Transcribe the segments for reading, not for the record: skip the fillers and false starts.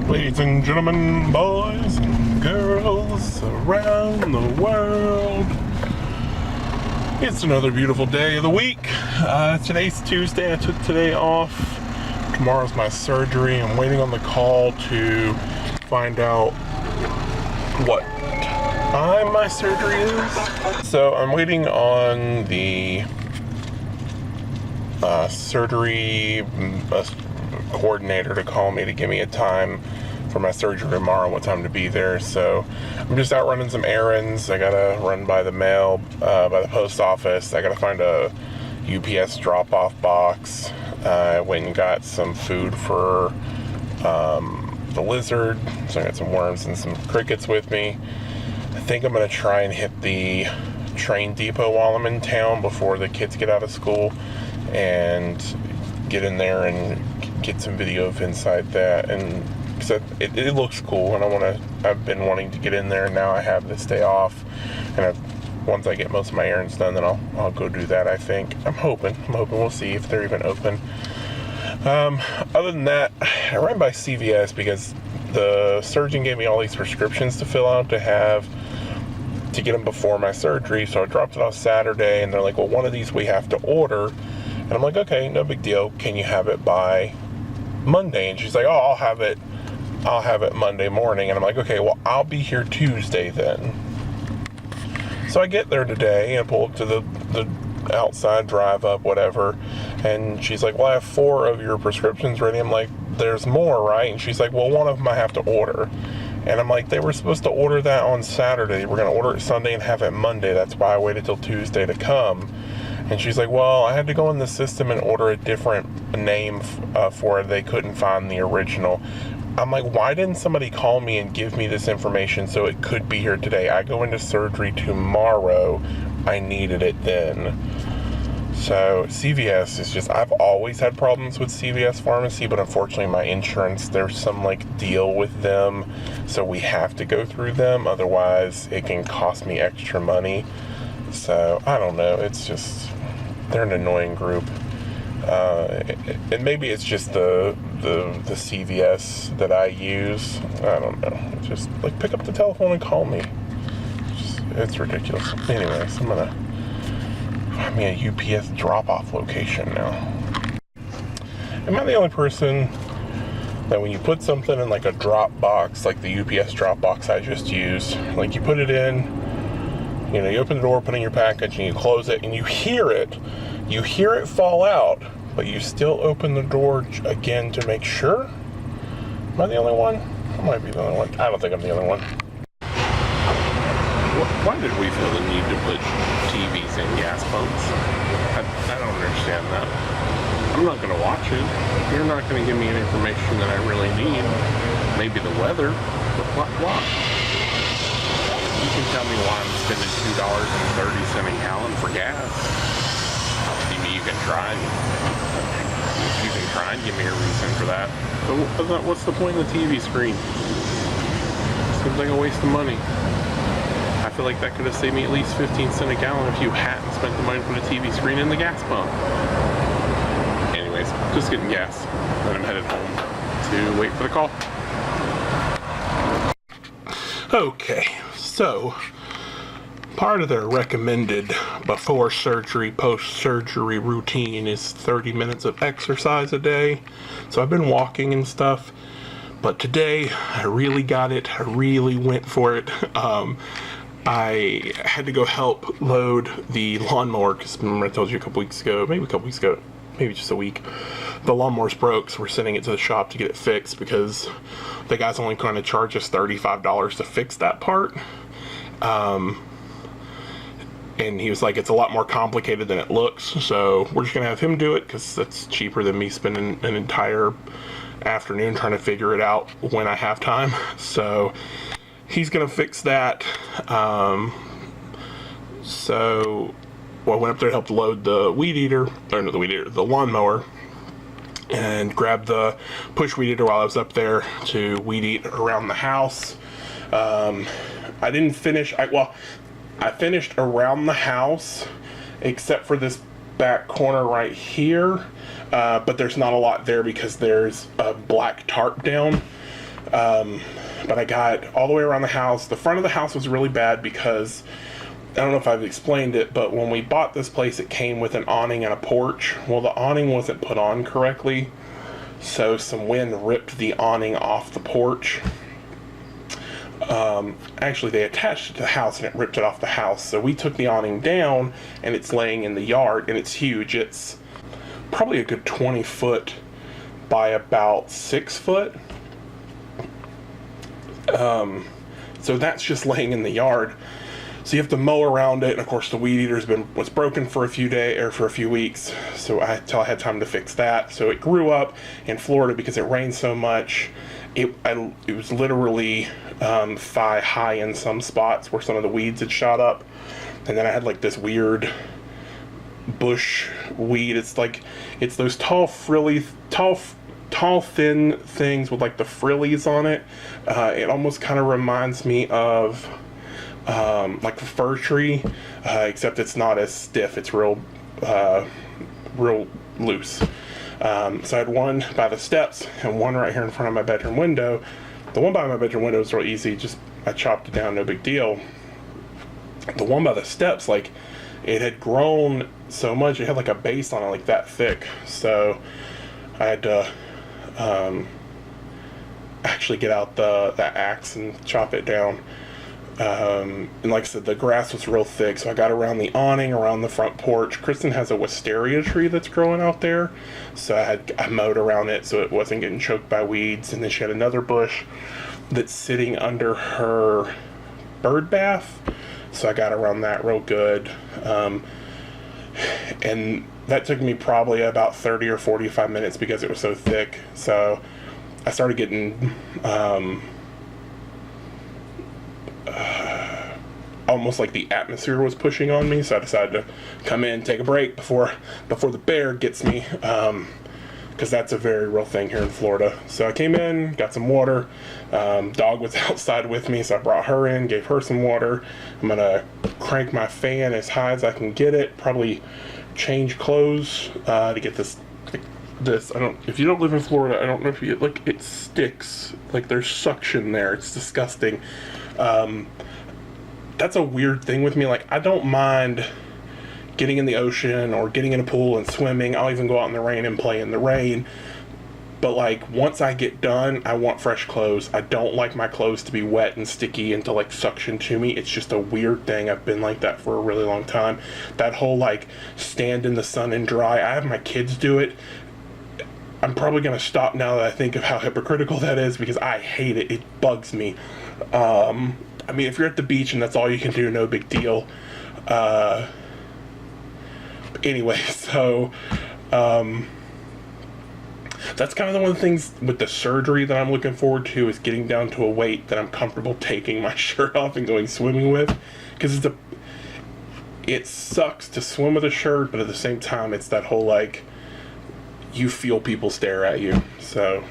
Ladies and gentlemen, boys and girls around the world, it's another beautiful day of the week. Today's Tuesday. I took today off. Tomorrow's my surgery. I'm waiting on the call to find out what time my surgery is. So I'm waiting on the surgery coordinator to call me to give me a time for my surgery tomorrow, what time to be there. So I'm just out running some errands. I gotta run by the mail, by the post office. I gotta find a UPS drop-off box. I went and got some food for the lizard. So I got some worms and some crickets with me. I think I'm gonna try and hit the train depot while I'm in town before the kids get out of school and get in there and get some video of inside that. And because it looks cool, and I've been wanting to get in there, and now I have this day off, and once I get most of my errands done, then I'll go do that. I think I'm hoping we'll see if they're even open. Other than that, I ran by CVS because the surgeon gave me all these prescriptions to fill out to get them before my surgery. So I dropped it off Saturday, and they're like, well, one of these we have to order. And I'm like, okay, no big deal. Can you have it by Monday? And she's like, oh, I'll have it Monday morning. And I'm like, okay, well, I'll be here Tuesday then. So I get there today and pull up to the outside, drive up, whatever. And she's like, well, I have 4 of your prescriptions ready. I'm like, there's more, right? And she's like, well, one of them I have to order. And I'm like, they were supposed to order that on Saturday. We're going to order it Sunday and have it Monday. That's why I waited till Tuesday to come. And she's like, well, I had to go in the system and order a different name for it. They couldn't find the original. I'm like, why didn't somebody call me and give me this information so it could be here today? I go into surgery tomorrow. I needed it then. So CVS is just, I've always had problems with CVS Pharmacy, but unfortunately my insurance, there's some deal with them. So we have to go through them. Otherwise it can cost me extra money. So I don't know. It's just, they're an annoying group. And maybe it's just the CVS that I use. I don't know. It's just pick up the telephone and call me. It's ridiculous. Anyways, I'm gonna find me a UPS drop-off location now. Am I the only person that when you put something in a drop box, like the UPS drop box I just used, you put it in, you open the door, put in your package, and you close it, and you hear it fall out, but you still open the door again to make sure? Am I the only one? I might be the only one. I don't think I'm the only one. Why did we feel the need to put TVs in gas pumps? I don't understand that. I'm not going to watch it. You're not going to give me any information that I really need. Maybe the weather, but why? You can tell me why I'm spending $2.30 a gallon for gas. You can try and give me a reason for that. But what's the point of the TV screen? Seems like a waste of money. I feel like that could have saved me at least 15 cents a gallon if you hadn't spent the money for the TV screen and the gas pump. Anyways, just getting gas. Then I'm headed home to wait for the call. Okay, so part of their recommended before surgery, post-surgery routine is 30 minutes of exercise a day. So I've been walking and stuff, but today I really got it. I really went for it. I had to go help load the lawnmower because remember I told you maybe just a week, the lawnmower's broke, so we're sending it to the shop to get it fixed because the guy's only going to charge us $35 to fix that part. And he was like, it's a lot more complicated than it looks, so we're just going to have him do it because that's cheaper than me spending an entire afternoon trying to figure it out when I have time. So he's going to fix that. So I went up there to help load the the lawnmower, and grabbed the push weed eater while I was up there to weed eat around the house. I didn't finish, I finished around the house except for this back corner right here, but there's not a lot there because there's a black tarp down. But I got all the way around the house. The front of the house was really bad because, I don't know if I've explained it, but when we bought this place, it came with an awning and a porch. Well, the awning wasn't put on correctly, so some wind ripped the awning off the porch. Actually, they attached it to the house and it ripped it off the house. So we took the awning down and it's laying in the yard, and it's huge. It's probably a good 20 foot by about 6 foot. So that's just laying in the yard. So you have to mow around it, and of course the weed eater's was broken for a few days or for a few weeks. So until I had time to fix that. So it grew up in Florida because it rained so much. It was literally thigh high in some spots where some of the weeds had shot up, and then I had like this weird bush weed. It's those tall thin things with like the frillies on it. It almost kind of reminds me of like a fir tree, except it's not as stiff. It's real loose. So I had one by the steps and one right here in front of my bedroom window. The one by my bedroom window was real easy. Just I chopped it down, no big deal. The one by the steps, like, it had grown so much. It had like a base on it like that thick. So I had to actually get out the axe and chop it down. And like I said, the grass was real thick, so I got around the awning, around the front porch. Kristen has a wisteria tree that's growing out there, so I mowed around it so it wasn't getting choked by weeds. And then she had another bush that's sitting under her bird bath, so I got around that real good. And that took me probably about 30 or 45 minutes because it was so thick. So I started getting almost like the atmosphere was pushing on me, so I decided to come in, take a break before the bear gets me, because that's a very real thing here in Florida. So I came in, got some water. Dog was outside with me, so I brought her in, gave her some water. I'm gonna crank my fan as high as I can get it, probably change clothes to get this. If you don't live in Florida, I don't know if you, like, it sticks, like there's suction there. It's disgusting. That's a weird thing with me. Like, I don't mind getting in the ocean or getting in a pool and swimming. I'll even go out in the rain and play in the rain. But like, once I get done, I want fresh clothes. I don't like my clothes to be wet and sticky and to like suction to me. It's just a weird thing. I've been like that for a really long time. That whole like stand in the sun and dry. I have my kids do it. I'm probably going to stop now that I think of how hypocritical that is, because I hate it. It bugs me. I mean, if you're at the beach and that's all you can do, no big deal. Anyway, so that's kind of the one of the things with the surgery that I'm looking forward to, is getting down to a weight that I'm comfortable taking my shirt off and going swimming with. Because it sucks to swim with a shirt, but at the same time, it's that whole like, you feel people stare at you. So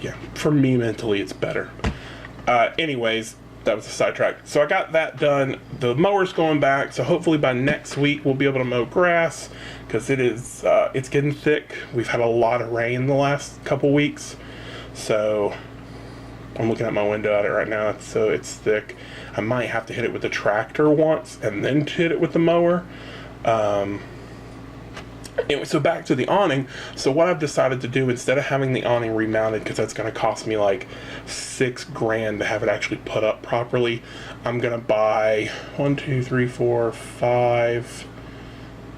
yeah, for me mentally, it's better. Anyways, that was a sidetrack. So I got that done. The mower's going back, so hopefully by next week we'll be able to mow grass, because it's getting thick. We've had a lot of rain the last couple weeks, so I'm looking at my window at it right now. So it's thick. I might have to hit it with the tractor once and then hit it with the mower. Anyway, so back to the awning. So what I've decided to do, instead of having the awning remounted, because that's going to cost me like $6,000 to have it actually put up properly, I'm going to buy 1, 2, 3, 4, 5,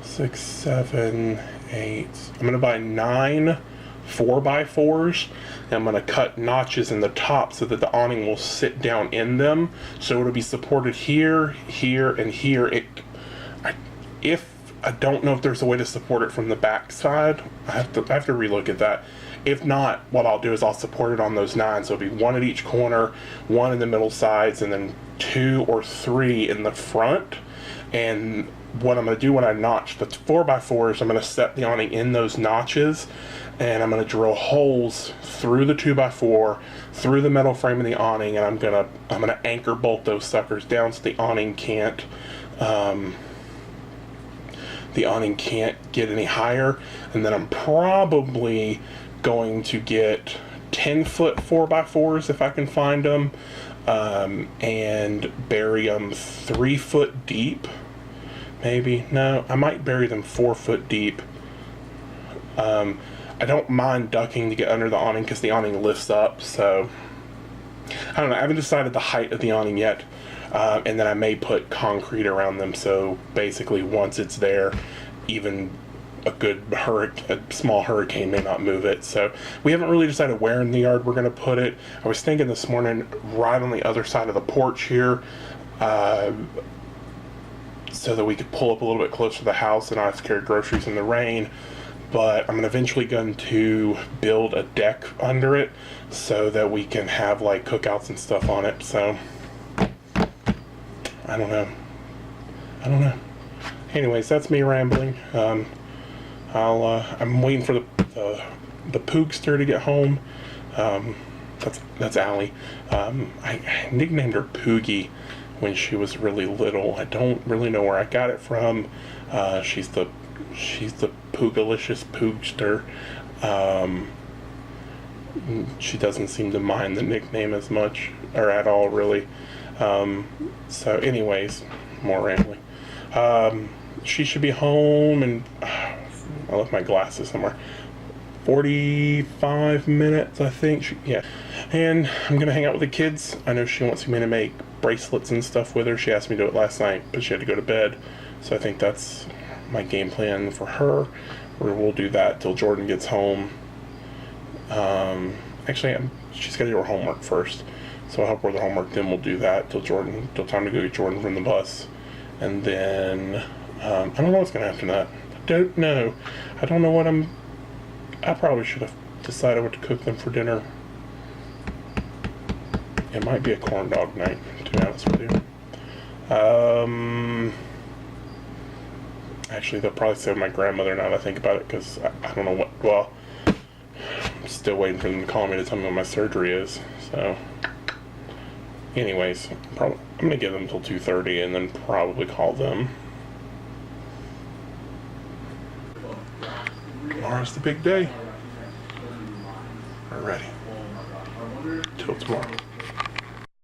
6, 7, 8. I'm going to buy 9 4x4s, and I'm going to cut notches in the top so that the awning will sit down in them. So it'll be supported here, here, and here. I don't know if there's a way to support it from the back side. I have to relook at that. If not, what I'll do is I'll support it on those 9. So it'll be 1 at each corner, 1 in the middle sides, and then 2 or 3 in the front. And what I'm going to do when I notch the 4x4s, I'm going to set the awning in those notches, and I'm going to drill holes through the 2x4, through the metal frame of the awning, and I'm going to anchor bolt those suckers down so the awning can't get any higher. And then I'm probably going to get 10-foot 4x4s if I can find them, and bury them 3 foot deep. Maybe. No, I might bury them 4 foot deep. I don't mind ducking to get under the awning because the awning lifts up, so I don't know. I haven't decided the height of the awning yet. And then I may put concrete around them, so basically once it's there, even a small hurricane may not move it. So we haven't really decided where in the yard we're going to put it. I was thinking this morning right on the other side of the porch here, so that we could pull up a little bit closer to the house and not have to carry groceries in the rain. But I'm eventually going to build a deck under it so that we can have like cookouts and stuff on it. So I don't know. Anyways, that's me rambling. I'm waiting for the poogster to get home. That's Allie. I nicknamed her Poogie when she was really little. I don't really know where I got it from. She's the Poogalicious Poogster. She doesn't seem to mind the nickname as much, or at all, really. So anyways, more rambling. She should be home, and I left my glasses somewhere. 45 minutes, I think. Yeah. And I'm going to hang out with the kids. I know she wants me to make bracelets and stuff with her. She asked me to do it last night, but she had to go to bed. So I think that's my game plan for her, where we'll do that till Jordan gets home. Actually, she's got to do her homework first. So I'll help her with her homework, then we'll do that till time to go get Jordan from the bus. And then, I don't know what's going to happen to that. I don't know. I don't know what I probably should have decided what to cook them for dinner. It might be a corn dog night, to be honest with you. Actually, they'll probably say my grandmother now that I think about it, because I don't know well, I'm still waiting for them to call me to tell me what my surgery is, so. Anyways, I'm going to give them until 2:30 and then probably call them. Tomorrow's the big day. We're ready. Till tomorrow.